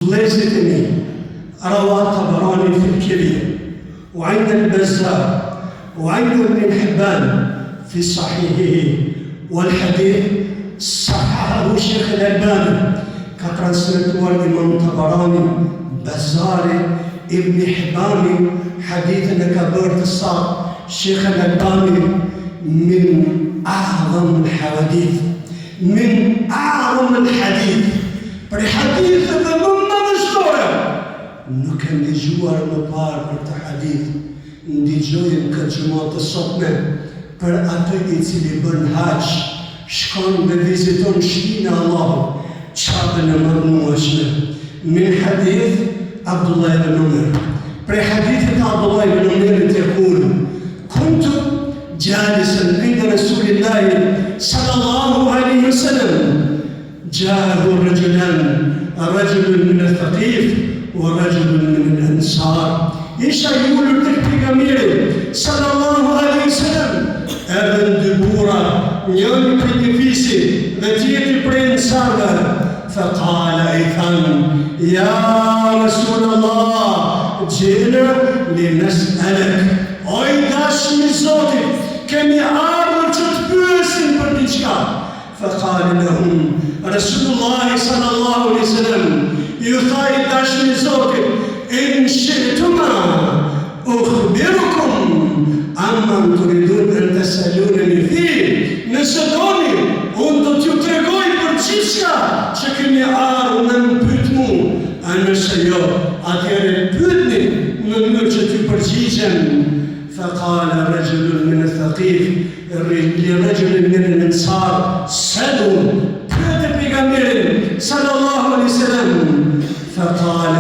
vëllezërit e mi, روى الطبراني في الكبير وعند البزار وعند ابن حبان في صحيحه والحديث صححه الشيخ الألباني كترانسليتور الإمام الطبراني بزاري ابن حبان حديث الكبير الصار الشيخ الألباني من أعظم الحواديث من أعظم الحديث بالحديث nuk e ndëgjuar më parë për të hadith, ndëgjojmë këtë gjumatë të sotme për atë i cili bën haq, shkon dhe viziton shtëpinë e Allahut, Ka'bën e mëdhenueshme. Min hadith Abdullah ibn Umar. Për hadithit Abdullah ibn Umar يقول كنت جالسا عند رسول الله صلى الله عليه وسلم جاءه رجل من الثقيف ورجل من الأنصار يقول النبي صلى الله عليه وسلم ابن دبورة يوم كنفيسي ذاتية برنسان فقال أيضا يا رسول الله جئنا لنسألك أيداش من صوتك كم يعامل تتبوسن بالنجاة فقال لهم رسول الله صلى الله عليه وسلم يطاي داشني زوجك إن شئتما أخبركم عما تريدون أن تسألونني فيه نسألوني أنتم تتركوي برجيسيا شكني من بيتمو أنا سيو أتيري بيتني من نرجة برجيسيا فقال رجل من الثقيف لرجل من الأنصار سلوا صلى الله عليه وسلم فقال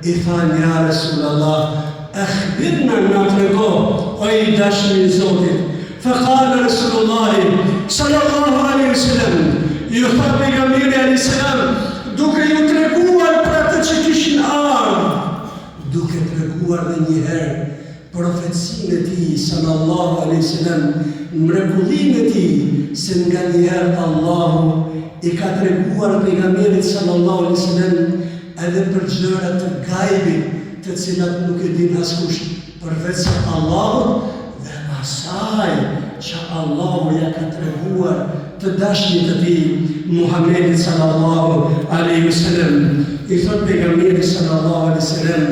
إثان يا رسول الله أخبرنا نطلقه ويداش من زوجك فقال رسول الله صلى الله عليه وسلم يخبر أمير عليه السلام دوك يتركوا البراتشكيشن دوك يتركوا النهار profecinë e tij sallallahu alaihi wasallam, mrekullinë e tij se nga njëherë Allahu i ka treguar pejgamberit sallallahu alaihi wasallam edhe për gjëra të gajbit, të cilat nuk e din askush përveç Allahut dhe asaj që Allahu ja ka treguar të dashnit të tij Muhammedit sallallahu alaihi wasallam. I thot pejgamberi sallallahu alaihi wasallam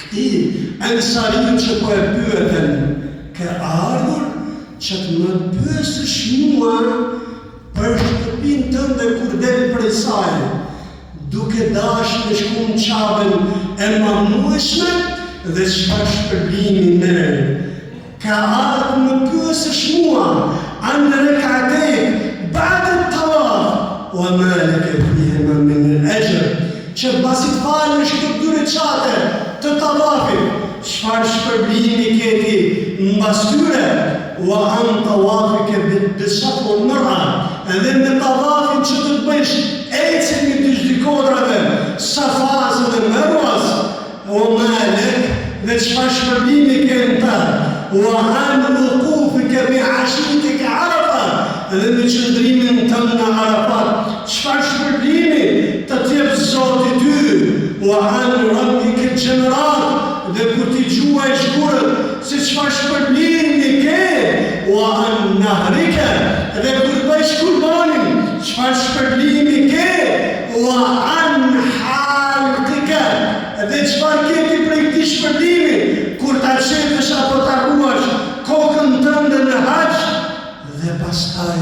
këtij Ansariu që po e pyeten, ke ardhur që të më pyesësh mua për shtëpinë tënde kur del prej saj, duke dashur të shkon në Ka'bën e mëdhenueshme dhe çfarë shpërblimi merr. Ka ardhur më pyesësh mua an rak'atayn ba'da at-tawaf wa ma laka fihima min al-ajr. Që pasi të falësh këto dy recate të tawafit, çfarë shpërblimi keti mbas tyre, wa an tawafika bis-safa wal-marwa, edhe në tawafin që do të bësh ecjen e dy kodrave, Safas dhe Marwas, wa malak, dhe çfarë shpërblimi ke ta, wa an wuqufika bi ashitika Arafa, edhe në qëndrimin tënd në Arafat, çfarë shpërblimi të jep Zoti ty, wa an rabbika al-jamarat, dhe kur ti gjuaj shkurët, se çfarë shpërblimi ke, wa an nahrika, dhe kur bësh kurbanin, çfarë shpërblimi ke, wa an halqika, dhe çfarë ke ti prej këtij shpërblimi, kur ta çesh apo ta ruash kokën tënde në hax, dhe pastaj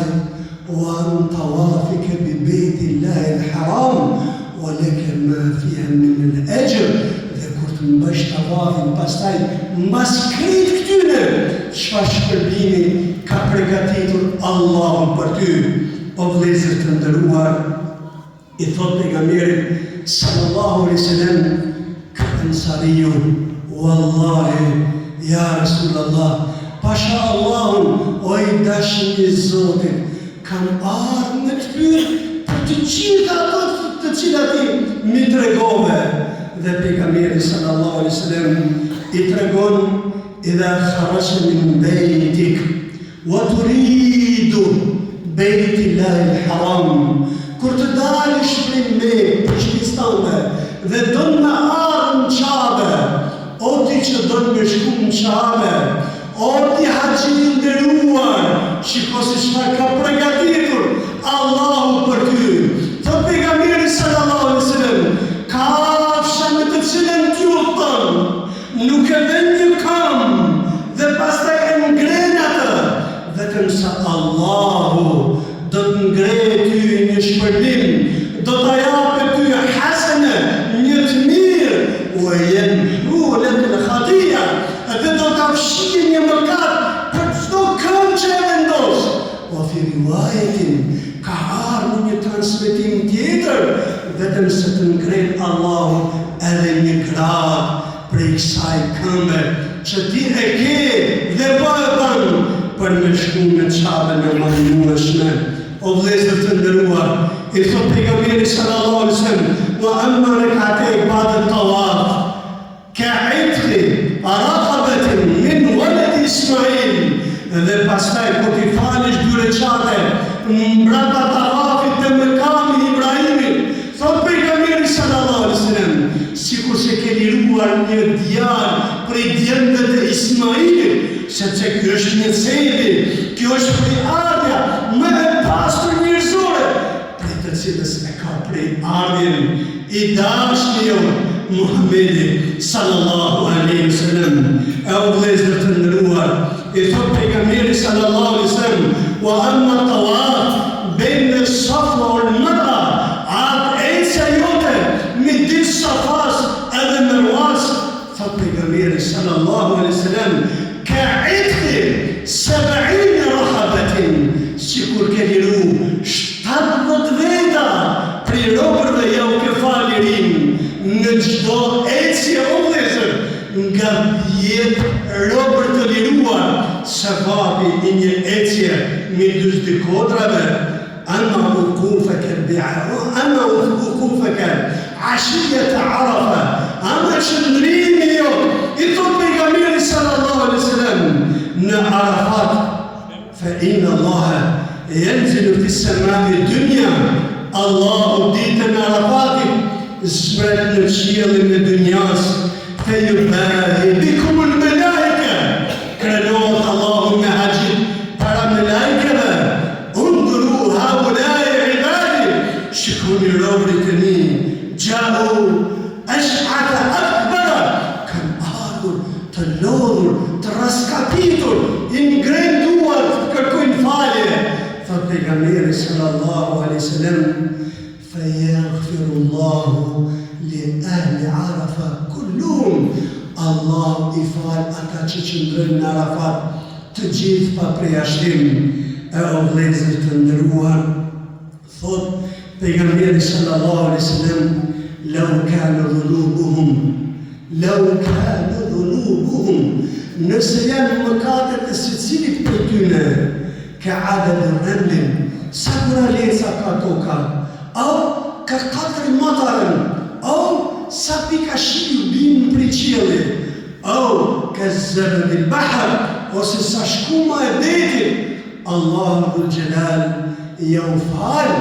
wa an tawafika bi bejtillahi al-haram, wa laka ma fiha min al-ajr, në bësh të avafin, pastaj mbas krejt këtyne, çfarë shpërblimi ka përgatitur Allahu për ty. O vëllezër të nderuar, i thot pejgamberi sallallahu alaihi wasallam, ka Ansariu, wallahi ya Rasulallah, pasha Allahun, o i dashni i Zotit, kam ardhur me të pyet për të gjitha ato të cilat ti mi tregove. Dhe pejgamberi sallallahu alaihi wasallam i tregon idha kharajta min bejtik wa turidu bejtillahi al-haram, kur të dalësh prej Mekës, shtëpisë tënde dhe don me ardhë në Qabe, o ti që don me shku në Qabe, o ti haxhi i nderuar, shiko se çfarë ka përgatitur Allahu për ty. Thot pejgamberi sallallahu alaihi wasallam, kafsha me të cilën ti udhton, nuk e vën një këmbë dhe pastaj e ngren atë, vetëm sa Allahu do të ngrej ty një shpërblim, do të japë ty hasene, një të mirë, u e yamhu lak al-khati'a, dhe do të fshijë një mëkat për çdo këmbë që e vendos. O fi riwajetin, ka ardhur një transmetim tjetër, vetëm se të ngrej Allahu edhe një grad prej kësaj këmbe që ti e ke dhe po e bën për me shku në Qabe në mahnueshme. O vëllezër të nderuar, i thot pejgamberi sallallahu alaihi wasallam, wa amma rak'atay ba'da at-tawaf ka'itqi raqabatin min walad Ismail, dhe pastaj kur ti falesh 2 rekate mbrapa tawafit të Mekami Ibrahimit, thot pejgamberi sallallahu alaihi wasallam, sikur se ke liruar një djalë prej djemve të Ismailit, sepse kjo është një sebi, kjo është prej-ardhja më e pastër njerëzore, prej të cilës e ka prej-ardhjen i dashni Muhammedi sallallahu alaihi wasallam. E o vëllezër të nderuar, i thot pejgamberi sallallahu alaihi wasallam, wa amma tawaf bejnë Safa wal Marwa, atë ecja jote midis Safas edhe Marwas, thot pejgamberi sallallahu alaihi wasallam, ka'itqi 70 raqabatin, sikur ke liru 70 veta prej robërve ja u ke falë lirim në çdo ecje o vëllezër, nga 10 robër të liruar, sevapi i një ecje midis dy kodrave. Ama ukufaka ashiyata Arafa, ama qëndrimi jo, i thot pejgamberi sallallahu alaihi wasallam, në Arafat, fa inna Allaha yanzilu fi as-sama'i dunya, Allahu ditën e Arafatit zbret në qiellin e dunjas, fa yubahi bikum al-malaika, krenohet Allahu me haxhin para malaikave, unduru haulai ibadi, shikoni robërit e mi, gjau ash'ata akbara, kanë ardhur të lodhur, të raskapitur, i ngrenduar, kërkojnë falje. Thot pejgamberi sallallahu alaihi wasallam, fa yaghfirullahu li ahli Arafa kulluhum, Allah i fal ata që qëndrojnë në Arafat, të gjithë pa përjashtim. E o vëllezër të nderuar, thot pejgamberi sallallahu alaihi wasallam, law kanu dhunubuhum, nëse janë mëkatet e secilit për tyne, ka adad ramlin, sa kuraleca ka toka, au ka 4 matarën, au sa pika shiu binë prej qiellit, au ka zabadil bahr, ose sa shkuma e detit, Allahu dhul Jalal ja u falë.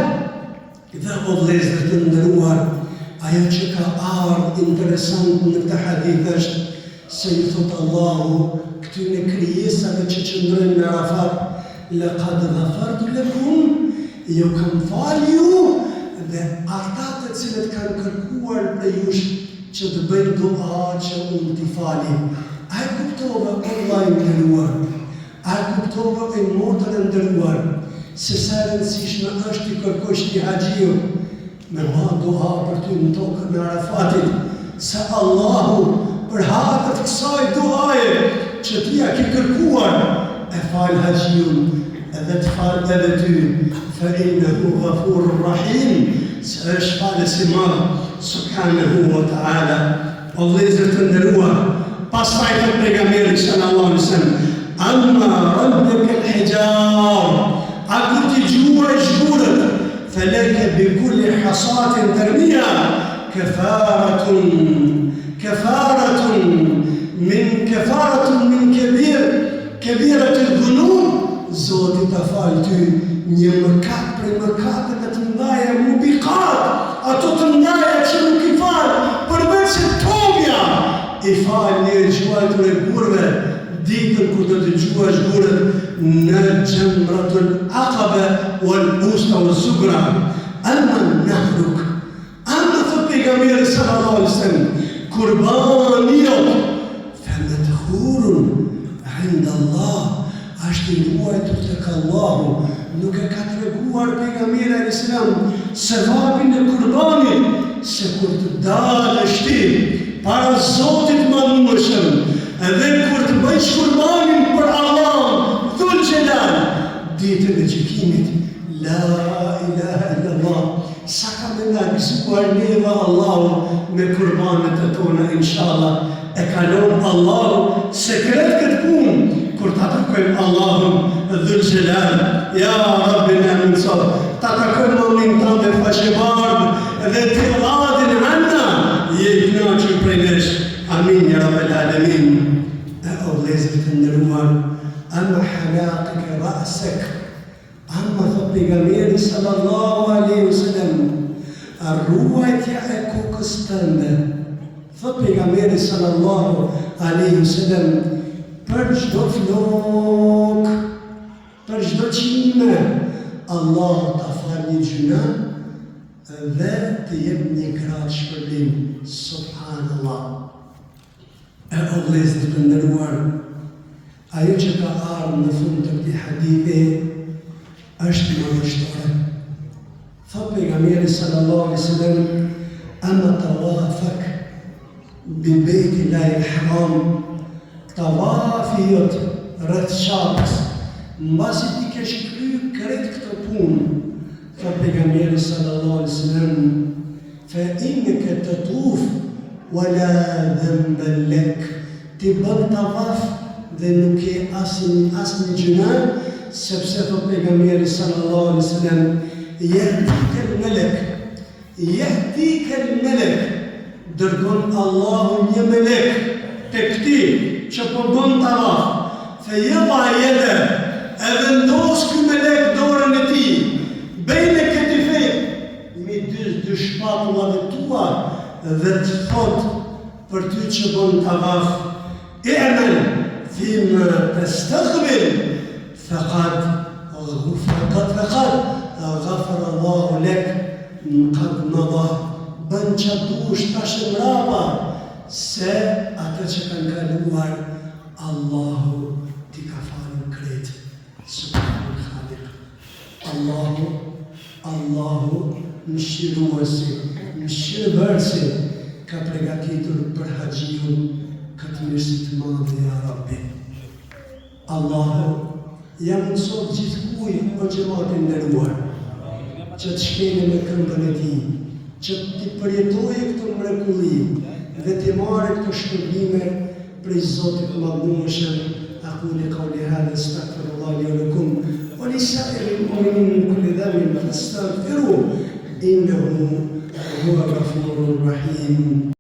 Dhe o vëllezër të nderuar, ajo që ka ardhur interesant në këtë hadith është se i thot Allahu këtyre krijesave që qëndrojnë në Arafat, laqad ghafartu lakum, ju kam falë ju, dhe ata të cilët kanë kërkuar prej jush që të bëjnë dua që unë t'i fali. A e kuptova Allah i nderuar, a e kuptova e motër e nderuar, se sa e rëndësishme është i kërkosh t'i haxhiu, me ma dua për ty në tokën e Arafatit, se Allahu për hatër të kësaj duaje që ti ja ke kërkuar, e falë haxhiun, edhe të falë edhe ty, fa innehu ghafurur rahim, se është falës i madh, subhanahu wa ta'ala. O vëllezër të nderuar, pastaj të pejgamberi sallallahu alaihi wasallam, amma rabbaka al-hijar, a kur ti gjuaj zhurët, falaka bi kulli hasatin tarmiha kafaratun min kabiratil dhunub, Zoti ta falë ty një mëkat prej mëkateve të mëdha, mubiqat, ato të mëdha që nuk i falë, i falni e gjuajtur e gurve, ditën kur të dëgjuash gurët në Jamratul Aqaba wal Wusta wal Sughra. Amma nahruk, amma thot pejgamberi sallallahu alaihi wasallam, kurbani jot famadhurun inda Allah, është i ruajtur tek Allahu. Nuk e ka treguar pejgamberi alayhis salam sevapin e kurbanit, se kur të dalësh ti para Zotit Madhërueshëm, edhe kur të bëjsh kurbanin për Allah Dhul Gjelal, ditën e gjykimit, la ilaha illallah, sa ka me nga gëzuar neve Allahu me kurbanet e tona, inshallah, e kalon Allahu sekret këtë punë, kur ta takojmë Allahun Dhul Gjelal. Ja Rabbi në mundësot, ta takojmë mamin tonë dhe faqebardë dhe të radhin anna, je i knaqur prej nesh. Amin, ja Rabbel Alamin. E o vlezër të ndëruar, ama halaqike ra'sek, ama thot pejgamberi sallallahu alaihi wasallam, ruajtja e kokës tënde. Thot pejgamberi sallallahu alaihi wasallam, për çdo flok, për çdo qime, Allah ta fal një gjuna dhe të jep një gratë shpërblim. Subhanallah. E o vlezër të ndëruar, ajo që ka ardhur në fund të këtij hadithi është madhështore. Thot pejgamberi sallallahu alaihi wasallam, ama tawafak bi bejtillahil haram, tawafi jot rreth Ka'bës, mbasi ti kesh kryer krejt këtë punë, thot pejgamberi sallallahu alaihi wasallam, fa innaka tatuf wala dhanba lak, ti bën tawaf dhe nuk ke asnjë gjuna, sepse thot pejgamberi sallallahu alaihi wasallam, yahtika al-malak, dërgon Allahu një melek tek ti që po bën tawaf, fe yada yada, e vendos ky melek dorën e tij bejne ketifej, midis dy shpatullave tua, dhe të thot për ty që bën tawaf, i'mal fima tastaqbil, faqad ghafara Allahu lek qad mada, bën që dush tash mrapa, se atë që kanë kaluar Allahu ti ka falur krejt. Subhanal Khaliq. Allahu mëshiruesi, mëshirëbërësi, ka përgatitur për haxhiun këtë mirësi të madhe, ja Rabbi. Allahu ja mëson gjithkujt o xhamatin nderuar, që të shkeni me këmbën e tij, që të përjetojë këtë mrekulli dhe të marrë këtë shpërbime prej Zotit Madhërueshëm. Aqulu qawli hadha astaghfirullah li wa lakum wa lisa'iril mu'minin min kulli dhanbin fastaghfiruhu innahu huwal ghafurur rahim.